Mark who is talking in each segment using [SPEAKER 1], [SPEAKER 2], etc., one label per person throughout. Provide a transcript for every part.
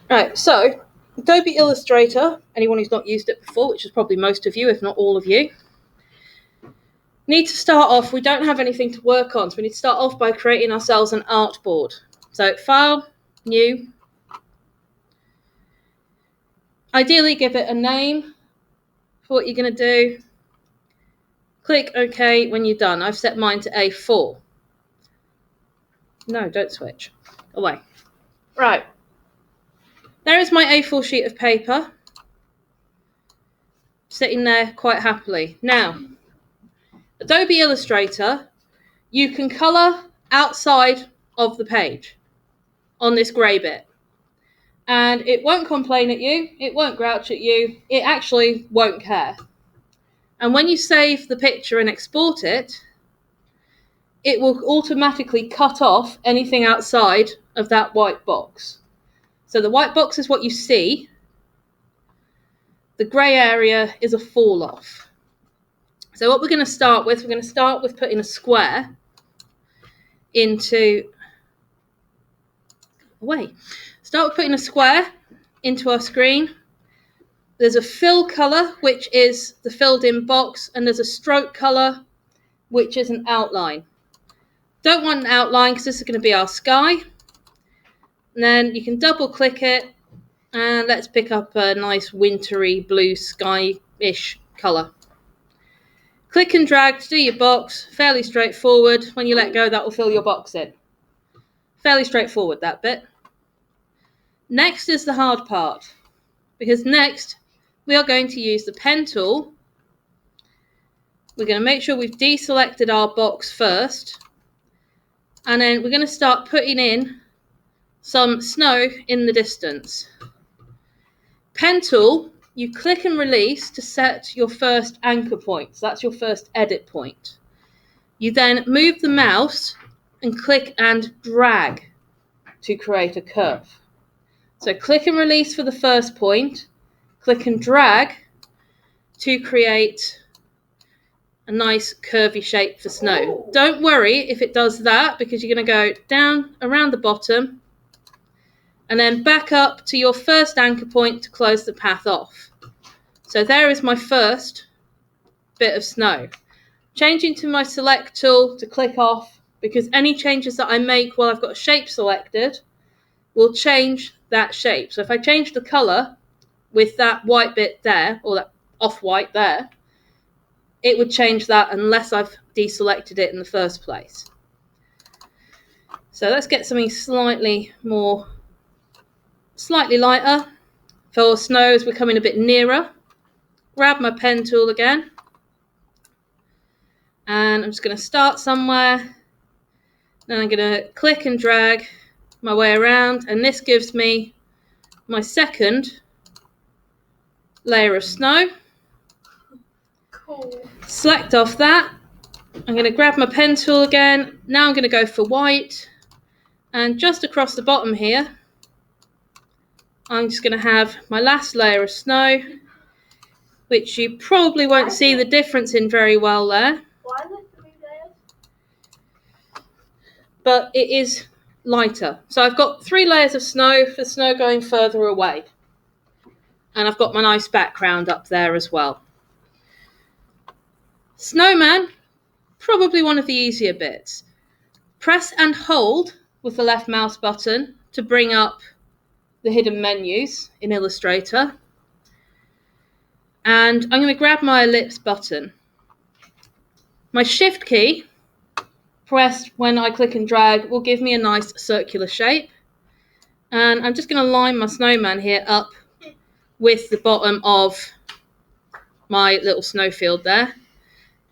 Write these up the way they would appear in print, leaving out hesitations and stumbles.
[SPEAKER 1] Right, so Adobe Illustrator, anyone who's not used it before, which is probably most of you, if not all of you, need to start off, we don't have anything to work on, so we need to start off by creating ourselves an artboard. So File, New. Ideally give it a name for what you're going to do. Click OK when you're done. I've set mine to A4. No, don't switch. Away. Right. There is my A4 sheet of paper, sitting there quite happily. Now, Adobe Illustrator, you can colour outside of the page on this grey bit. And it won't complain at you, it won't grouch at you, it actually won't care. And when you save the picture and export it, it will automatically cut off anything outside of that white box. So the white box is what you see. The grey area is a fall off. So what we're going to start with, putting a square into our screen. There's a fill colour, which is the filled in box, and there's a stroke colour, which is an outline. Don't want an outline because this is going to be our sky. And then you can double click it, and let's pick up a nice wintry blue sky-ish colour. Click and drag to do your box, fairly straightforward. When you let go, that will fill your box in. Fairly straightforward, that bit. Next is the hard part, because next we are going to use the pen tool. We're going to make sure we've deselected our box first, and then we're going to start putting in some snow in the distance. Pen tool, you click and release to set your first anchor point. So that's your first edit point. You then move the mouse and click and drag to create a curve. So click and release for the first point, click and drag to create a nice curvy shape for snow. Don't worry if it does that, because you're going to go down around the bottom and then back up to your first anchor point to close the path off. So there is my first bit of snow. Changing to my select tool to click off, because any changes that I make while I've got a shape selected will change that shape. So if I change the colour with that white bit there, or that off-white there, it would change that unless I've deselected it in the first place. So let's get something slightly lighter for snow as we're coming a bit nearer. Grab my pen tool again, and I'm just going to start somewhere. Then I'm going to click and drag my way around, and this gives me my second layer of snow. Cool. Select off that. I'm going to grab my pen tool again. Now I'm going to go for white, and just across the bottom here, I'm just going to have my last layer of snow, which you probably won't see the difference in very well there.
[SPEAKER 2] Why are there 3 layers?
[SPEAKER 1] But it is lighter. So I've got 3 layers of snow for snow going further away. And I've got my nice background up there as well. Snowman, probably one of the easier bits. Press and hold with the left mouse button to bring up the hidden menus in Illustrator. And I'm going to grab my ellipse button. My shift key, pressed when I click and drag, will give me a nice circular shape. And I'm just going to line my snowman here up with the bottom of my little snowfield there.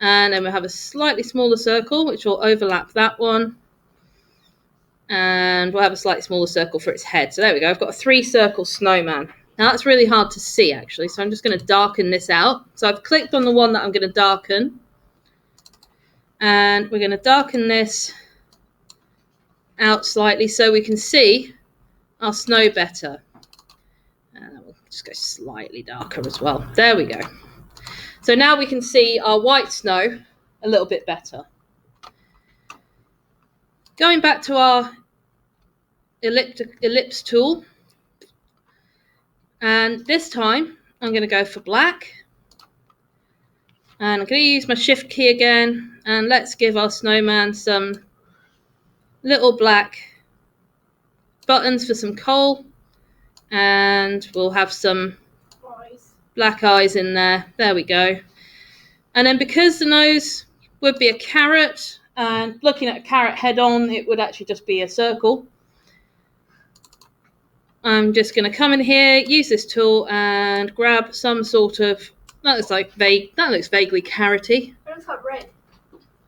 [SPEAKER 1] And then we'll have a slightly smaller circle, which will overlap that one. And we'll have a slightly smaller circle for its head. So there we go. I've got a 3-circle snowman. Now that's really hard to see, actually. So I'm just going to darken this out. So I've clicked on the one that I'm going to darken. And we're going to darken this out slightly so we can see our snow better. And we'll just go slightly darker as well. There we go. So now we can see our white snow a little bit better. Going back to our ellipse tool, And this time I'm going to go for black. And I'm going to use my shift key again. And let's give our snowman some little black buttons for some coal. And we'll have some black eyes in there. There we go. And then because the nose would be a carrot, and looking at a carrot head on, it would actually just be a circle. I'm just going to come in here, use this tool, and grab some sort of, that looks vaguely carroty.
[SPEAKER 2] It looks like red.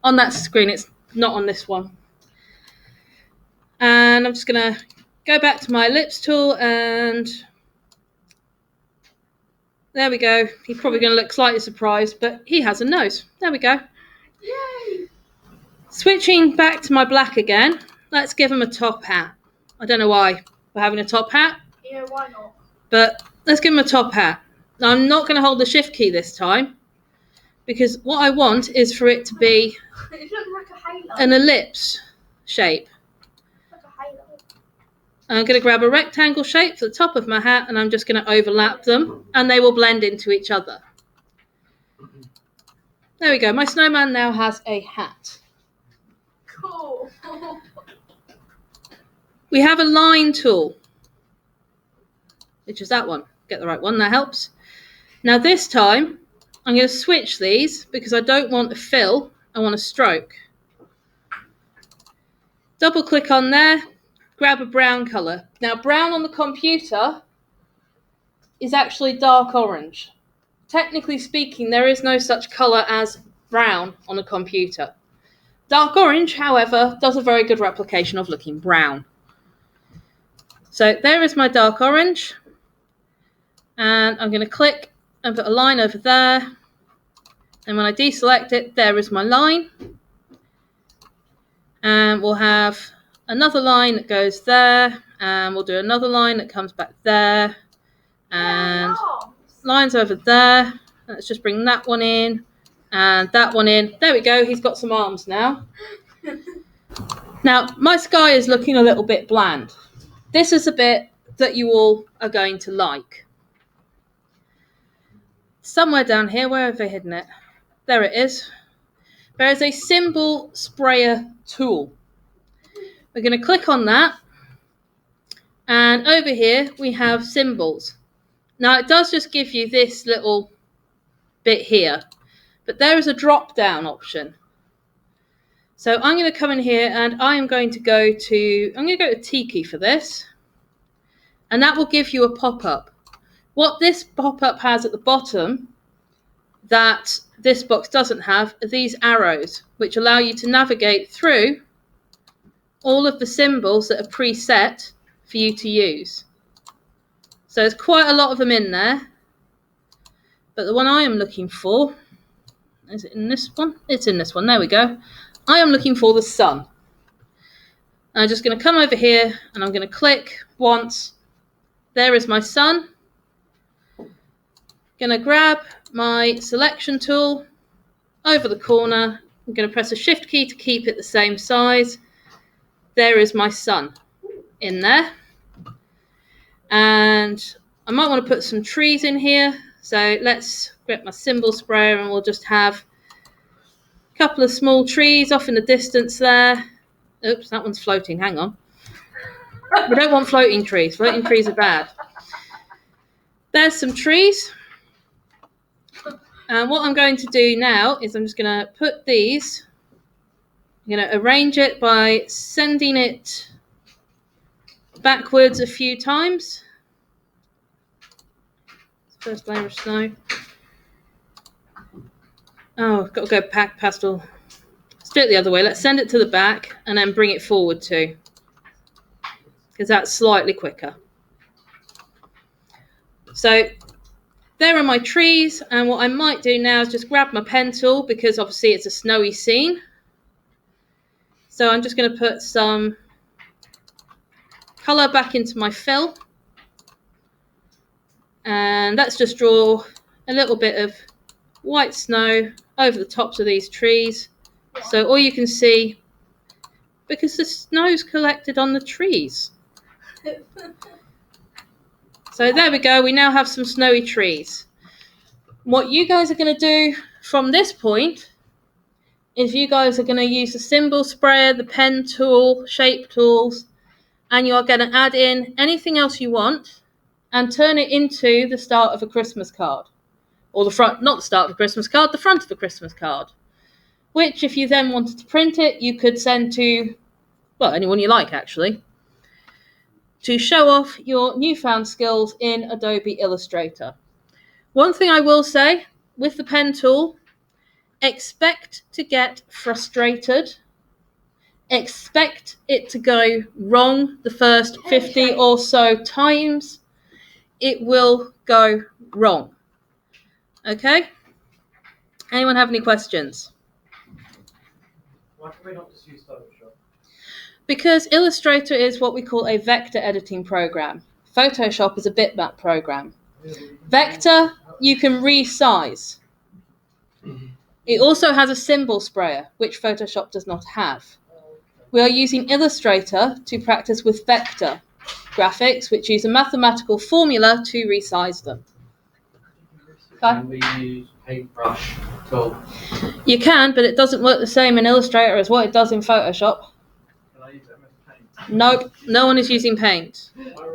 [SPEAKER 1] On that screen, it's not on this one. And I'm just going to go back to my ellipse tool, and there we go. He's probably going to look slightly surprised, but he has a nose. There we go.
[SPEAKER 2] Yay!
[SPEAKER 1] Switching back to my black again, let's give him a top hat. I don't know why we're having a top hat.
[SPEAKER 2] Yeah, why not?
[SPEAKER 1] But let's give him a top hat. Now, I'm not going to hold the shift key this time, because what I want is for it to be
[SPEAKER 2] It looks like a halo.
[SPEAKER 1] an ellipse shape.
[SPEAKER 2] Like a halo.
[SPEAKER 1] I'm going to grab a rectangle shape for the top of my hat, and I'm just going to overlap them, and they will blend into each other. There we go. My snowman now has a hat.
[SPEAKER 2] Cool.
[SPEAKER 1] We have a line tool, which is that one. Get the right one, that helps. Now this time, I'm going to switch these because I don't want a fill, I want a stroke. Double click on there, grab a brown colour. Now brown on the computer is actually dark orange. Technically speaking, there is no such colour as brown on a computer. Dark orange, however, does a very good replication of looking brown. So there is my dark orange. And I'm going to click and put a line over there. And when I deselect it, there is my line. And we'll have another line that goes there. And we'll do another line that comes back there. And lines over there. Let's just bring that one in. And that one in. There we go. He's got some arms now. Now, my sky is looking a little bit bland. This is a bit that you all are going to like. Somewhere down here, where have they hidden it? There it is. There is a symbol sprayer tool. We're going to click on that. And over here, we have symbols. Now, it does just give you this little bit here. But there is a drop-down option. So I'm going to come in here and I'm going to go to Tiki for this. And that will give you a pop-up. What this pop-up has at the bottom that this box doesn't have are these arrows, which allow you to navigate through all of the symbols that are preset for you to use. So there's quite a lot of them in there. But the one I am looking for, is it in this one? It's in this one. There we go. I am looking for the sun. I'm just going to come over here and I'm going to click once. There is my sun. Going to grab my selection tool over the corner. I'm going to press a shift key to keep it the same size. There is my sun in there. And I might want to put some trees in here. So let's grab my symbol sprayer and we'll just have a couple of small trees off in the distance there. Oops, that one's floating. Hang on. We don't want floating trees. Floating trees are bad. There's some trees. And what I'm going to do now is I'm just going to put these, I'm going to arrange it by sending it backwards a few times. First layer of snow. Oh, I've got to go past all. Let's do it the other way. Let's send it to the back and then bring it forward too, because that's slightly quicker. So there are my trees, and what I might do now is just grab my pen tool, because obviously it's a snowy scene. So I'm just going to put some colour back into my fill. And let's just draw a little bit of white snow over the tops of these trees. So all you can see, because the snow's collected on the trees. So there we go. We now have some snowy trees. What you guys are going to do from this point is you guys are going to use the symbol sprayer, the pen tool, shape tools, and you're going to add in anything else you want and turn it into the start of a Christmas card. Or the front, not the start of a Christmas card, the front of a Christmas card. Which, if you then wanted to print it, you could send to, well, anyone you like, actually, to show off your newfound skills in Adobe Illustrator. One thing I will say, with the pen tool, expect to get frustrated. Expect it to go wrong the first 50 or so times. It will go wrong. Okay? Anyone have any questions?
[SPEAKER 3] Why can we not just use Photoshop?
[SPEAKER 1] Because Illustrator is what we call a vector editing program. Photoshop is a bitmap program. Vector, you can resize. It also has a symbol sprayer, which Photoshop does not have. We are using Illustrator to practice with vector graphics, which use a mathematical formula to resize them.
[SPEAKER 3] Can we use paintbrush tool?
[SPEAKER 1] You can, but it doesn't work the same in Illustrator as what it does in Photoshop.
[SPEAKER 3] Can I use MS Paint?
[SPEAKER 1] Nope, no one is using Paint.
[SPEAKER 3] I already